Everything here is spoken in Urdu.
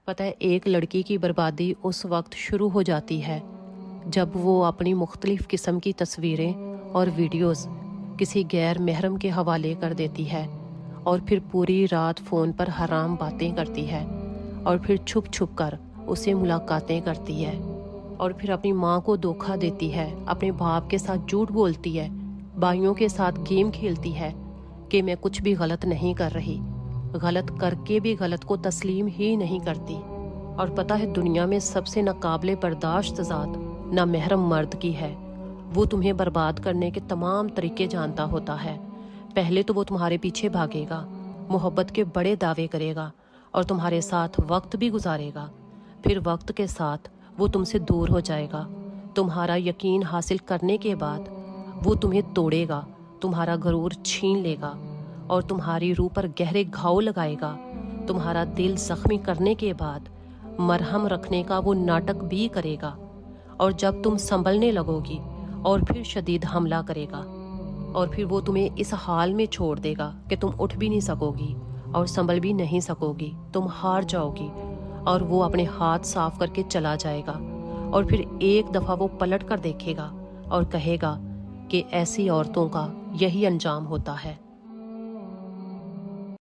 پتہ ہے ایک لڑکی کی بربادی اس وقت شروع ہو جاتی ہے جب وہ اپنی مختلف قسم کی تصویریں اور ویڈیوز کسی غیر محرم کے حوالے کر دیتی ہے اور پھر پوری رات فون پر حرام باتیں کرتی ہے اور پھر چھپ چھپ کر اسے ملاقاتیں کرتی ہے اور پھر اپنی ماں کو دھوکہ دیتی ہے، اپنے باپ کے ساتھ جھوٹ بولتی ہے، بھائیوں کے ساتھ گیم کھیلتی ہے کہ میں کچھ بھی غلط نہیں کر رہی، غلط کر کے بھی غلط کو تسلیم ہی نہیں کرتی۔ اور پتہ ہے دنیا میں سب سے ناقابل برداشت ذات نامحرم مرد کی ہے۔ وہ تمہیں برباد کرنے کے تمام طریقے جانتا ہوتا ہے۔ پہلے تو وہ تمہارے پیچھے بھاگے گا، محبت کے بڑے دعوے کرے گا اور تمہارے ساتھ وقت بھی گزارے گا، پھر وقت کے ساتھ وہ تم سے دور ہو جائے گا۔ تمہارا یقین حاصل کرنے کے بعد وہ تمہیں توڑے گا، تمہارا غرور چھین لے گا اور تمہاری روح پر گہرے گھاؤ لگائے گا۔ تمہارا دل زخمی کرنے کے بعد مرہم رکھنے کا وہ ناٹک بھی کرے گا، اور جب تم سنبھلنے لگو گی اور پھر شدید حملہ کرے گا، اور پھر وہ تمہیں اس حال میں چھوڑ دے گا کہ تم اٹھ بھی نہیں سکو گی اور سنبھل بھی نہیں سکو گی، تم ہار جاؤ گی، اور وہ اپنے ہاتھ صاف کر کے چلا جائے گا، اور پھر ایک دفعہ وہ پلٹ کر دیکھے گا اور کہے گا کہ ایسی عورتوں کا یہی انجام ہوتا ہے۔